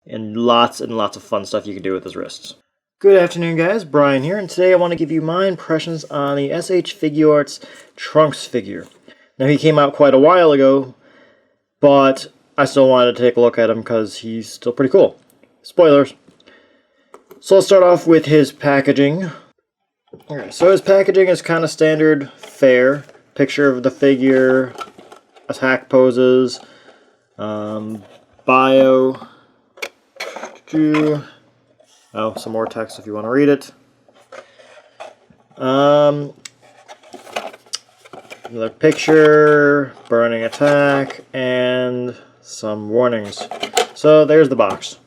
and lots of fun stuff you can do with his wrists. Good afternoon, guys. Brian here, and today I want to give you my impressions on the SH Figuarts Trunks figure. Now, he came out quite a while ago, but I still wanted to take a look at him because he's still pretty cool. Spoilers. So let's start off with his packaging. Okay, so his packaging is kind of standard fare. Picture of the figure, attack poses, bio. Oh, some more text if you want to read it. Another picture, burning attack, and some warnings. So there's the box.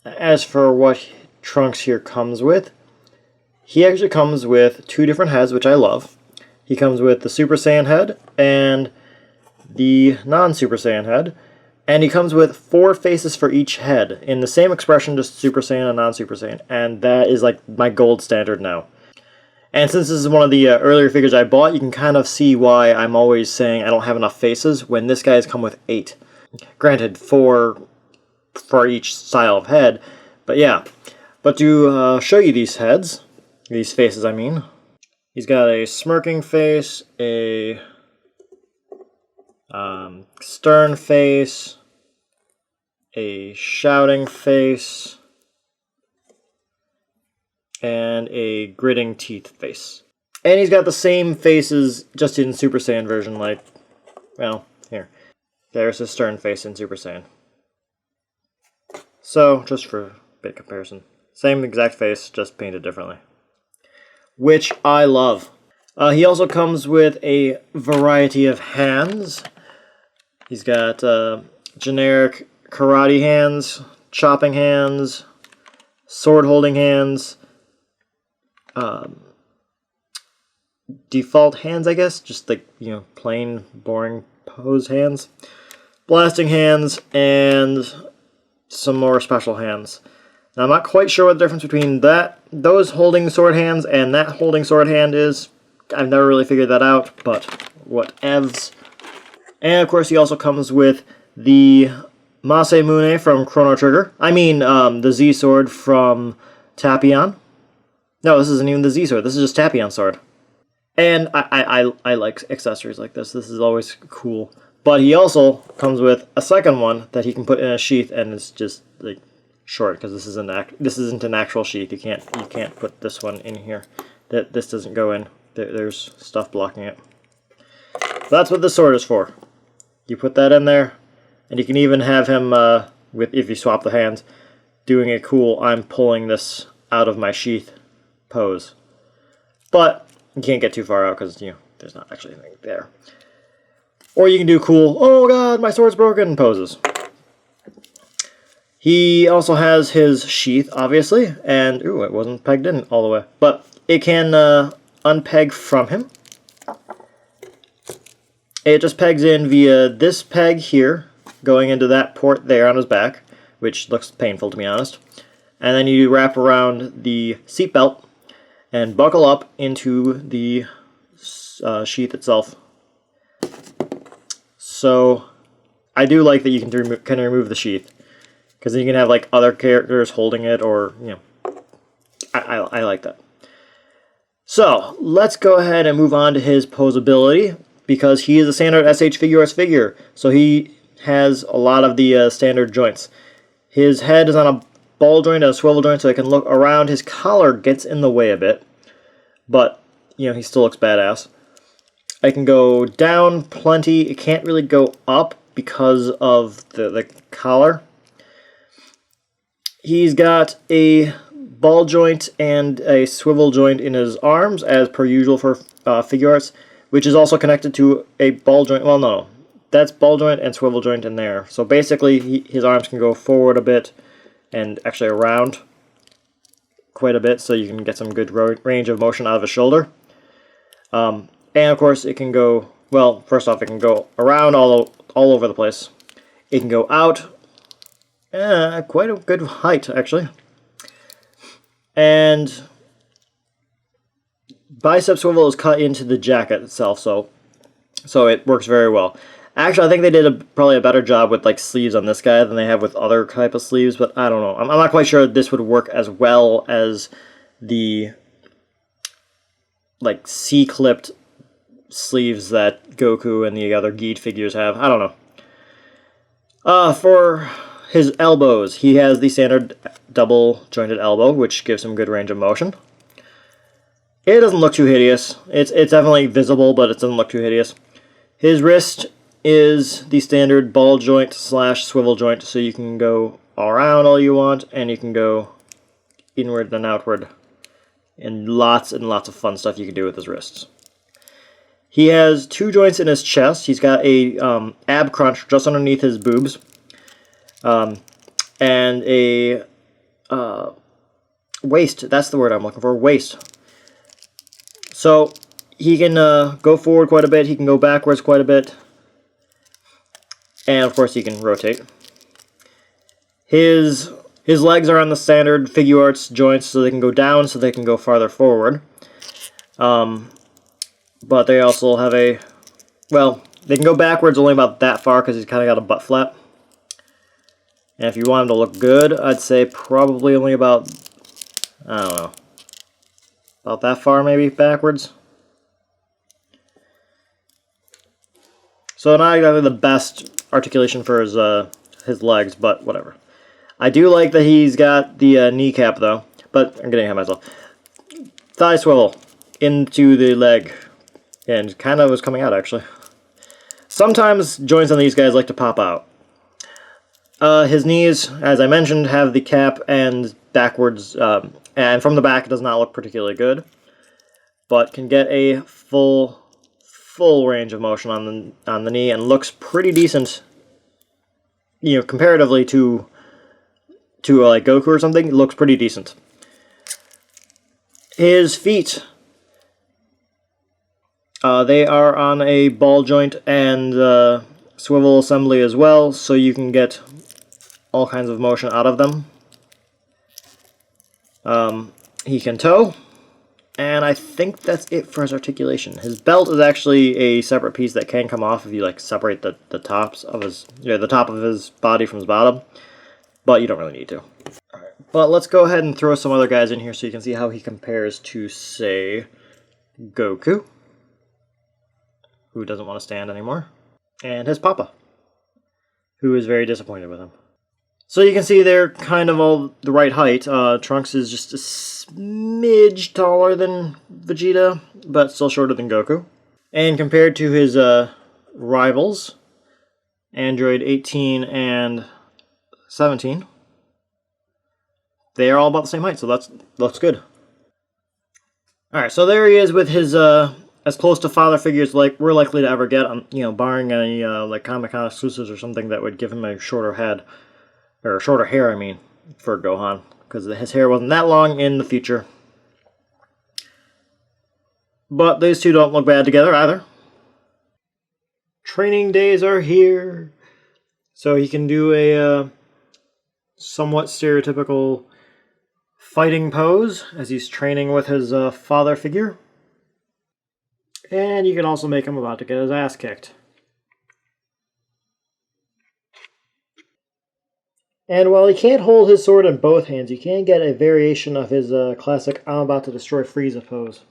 As for what Trunks here comes with, he actually comes with two different heads, which I love. He comes with the Super Saiyan head and the non-Super Saiyan head. And he comes with 4 faces for each head in the same expression, just Super Saiyan and non-Super Saiyan. And that is like my gold standard now. And since this is one of the earlier figures I bought, you can kind of see why I'm always saying I don't have enough faces when this guy has come with 8. Granted, 4 for each style of head, but yeah. But to show you these heads, these faces I mean, he's got a smirking face, a stern face, a shouting face, and a gritting teeth face. And he's got the same faces just in Super Saiyan version, like, well, here. There's his stern face in Super Saiyan. So, just for a bit of comparison. Same exact face, just painted differently. Which I love. He also comes with a variety of hands. He's got generic karate hands, chopping hands, sword-holding hands, default hands, I guess, just like, you know, plain, boring pose hands, blasting hands, and some more special hands. Now, I'm not quite sure what the difference between those holding sword hands and that holding sword hand is. I've never really figured that out, but whatevs. And of course, he also comes with the Masamune from Chrono Trigger. I mean, the Z sword from Tapion. No, this isn't even the Z sword. This is just Tapion's sword. And I like accessories like this. This is always cool. But he also comes with a second one that he can put in a sheath, and it's just like short because this isn't an actual sheath. You can't put this one in here. This doesn't go in. There's stuff blocking it. That's what the sword is for. You put that in there, and you can even have him, if you swap the hands, doing a cool I'm pulling this out of my sheath pose. But you can't get too far out because, you know, there's not actually anything there. Or you can do cool, oh god, my sword's broken poses. He also has his sheath, obviously, and, ooh, it wasn't pegged in all the way. But it can unpeg from him. It just pegs in via this peg here, going into that port there on his back, which looks painful to be honest. And then you wrap around the seatbelt and buckle up into the sheath itself. So I do like that you can remove the sheath, because then you can have like other characters holding it, or, you know, I like that. So let's go ahead and move on to his posability, because he is a standard SH Figuarts figure, so he has a lot of the standard joints. His head is on a ball joint and a swivel joint, so it can look around. His collar gets in the way a bit, but, you know, he still looks badass. I can go down plenty. It can't really go up because of the collar. He's got a ball joint and a swivel joint in his arms, as per usual for Figuarts, which is also connected to a ball joint. Well, no, that's ball joint and swivel joint in there. So basically, his arms can go forward a bit and actually around quite a bit, so you can get some good range of motion out of his shoulder. And of course, it can go, well, first off, it can go around all over the place. It can go out quite a good height, actually. And bicep swivel is cut into the jacket itself, so it works very well. Actually, I think they did probably a better job with like sleeves on this guy than they have with other type of sleeves, but I don't know. I'm not quite sure this would work as well as the like C-clipped sleeves that Goku and the other Geet figures have. I don't know. For his elbows, he has the standard double jointed elbow, which gives him good range of motion. It doesn't look too hideous. It's definitely visible, but it doesn't look too hideous. His wrist is the standard ball joint / swivel joint, so you can go all around all you want, and you can go inward and outward. And lots of fun stuff you can do with his wrists. He has 2 joints in his chest. He's got a ab crunch just underneath his boobs. And a waist. That's the word I'm looking for. Waist. So he can go forward quite a bit. He can go backwards quite a bit. And of course he can rotate. His legs are on the standard Figuarts joints, so they can go down, so they can go farther forward. But they also have a... Well, they can go backwards only about that far because he's kind of got a butt flap. And if you want him to look good, I'd say probably only about... I don't know. About that far, maybe, backwards. So not exactly the best articulation for his legs, but whatever. I do like that he's got the kneecap, though, but I'm getting ahead of myself. Thigh swivel into the leg, and kind of was coming out, actually. Sometimes joints on these guys like to pop out. His knees, as I mentioned, have the cap and backwards, and from the back it does not look particularly good, but can get a full range of motion on the knee and looks pretty decent, you know, comparatively to like Goku or something. It looks pretty decent. His feet, they are on a ball joint and swivel assembly as well, so you can get all kinds of motion out of them. He can tow. And I think that's it for his articulation. His belt is actually a separate piece that can come off if you like separate the tops of his, the top of his body from his bottom, but you don't really need to. All right, but let's go ahead and throw some other guys in here so you can see how he compares to, say, Goku, who doesn't want to stand anymore, and his papa, who is very disappointed with him. So you can see they're kind of all the right height. Trunks is just a smidge taller than Vegeta, but still shorter than Goku. And compared to his rivals, Android 18 and 17, they are all about the same height, so that looks good. Alright, so there he is with his as close to father figures like we're likely to ever get, barring any like Comic-Con exclusives or something that would give him a shorter head. Or shorter hair, I mean, for Gohan, because his hair wasn't that long in the future. But these two don't look bad together either. Training days are here. So he can do a somewhat stereotypical fighting pose as he's training with his father figure. And you can also make him about to get his ass kicked. And while he can't hold his sword in both hands, you can get a variation of his classic I'm about to destroy Frieza pose.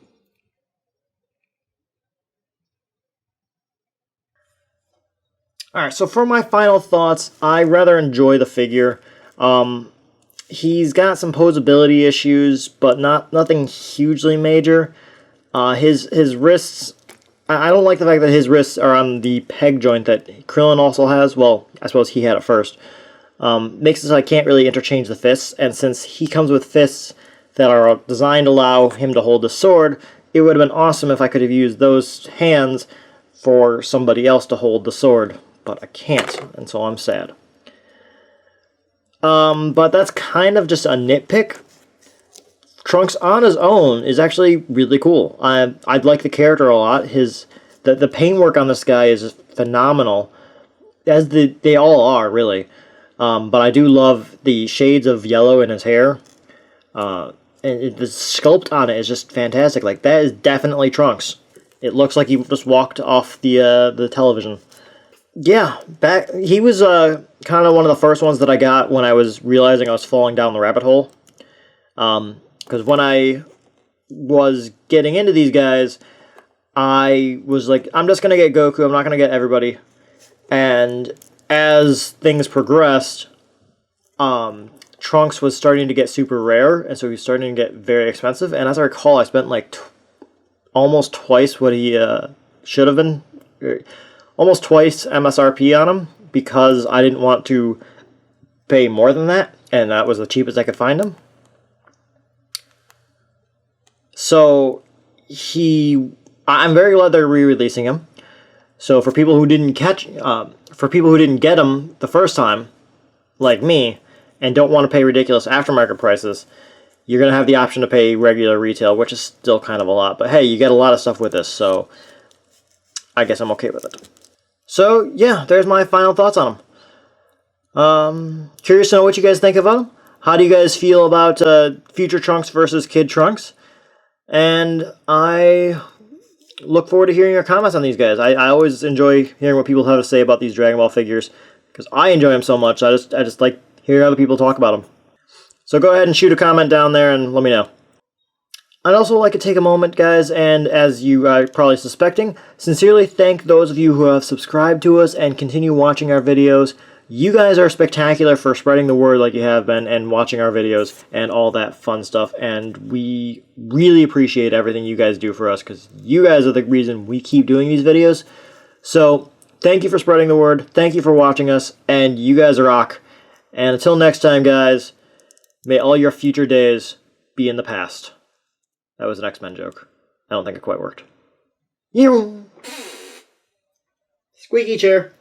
Alright, so for my final thoughts, I rather enjoy the figure. He's got some posability issues, but nothing hugely major. His wrists, I don't like the fact that his wrists are on the peg joint that Krillin also has. Well, I suppose he had it first. Makes it so I can't really interchange the fists, and since he comes with fists that are designed to allow him to hold the sword, it would have been awesome if I could have used those hands for somebody else to hold the sword, but I can't, and so I'm sad. But that's kind of just a nitpick. Trunks on his own is actually really cool. I like the character a lot. The paintwork on this guy is phenomenal, as they all are, really. But I do love the shades of yellow in his hair. And the sculpt on it is just fantastic. Like, that is definitely Trunks. It looks like he just walked off the television. yeah, he was kind of one of the first ones that I got when I was realizing I was falling down the rabbit hole. Because when I was getting into these guys, I was like, I'm just going to get Goku, I'm not going to get everybody. And as things progressed, Trunks was starting to get super rare, and so he was starting to get very expensive. And as I recall, I spent like almost twice what he should have been. Almost twice MSRP on him, because I didn't want to pay more than that, and that was the cheapest I could find him. So I'm very glad they're re-releasing him. So for people who didn't get him the first time, like me, and don't want to pay ridiculous aftermarket prices, you're gonna have the option to pay regular retail, which is still kind of a lot. But hey, you get a lot of stuff with this, so I guess I'm okay with it. So yeah, there's my final thoughts on them. Curious to know what you guys think about them. How do you guys feel about Future Trunks versus Kid Trunks? And I look forward to hearing your comments on these guys. I always enjoy hearing what people have to say about these Dragon Ball figures, because I enjoy them so much. I just like hearing other people talk about them. So go ahead and shoot a comment down there and let me know. I'd also like to take a moment, guys, and as you are probably suspecting, sincerely thank those of you who have subscribed to us and continue watching our videos. You guys are spectacular for spreading the word like you have been and watching our videos and all that fun stuff, and we really appreciate everything you guys do for us, because you guys are the reason we keep doing these videos. So thank you for spreading the word, thank you for watching us, and you guys rock. And until next time, guys, may all your future days be in the past. That was an X-Men joke. I don't think it quite worked. Squeaky chair.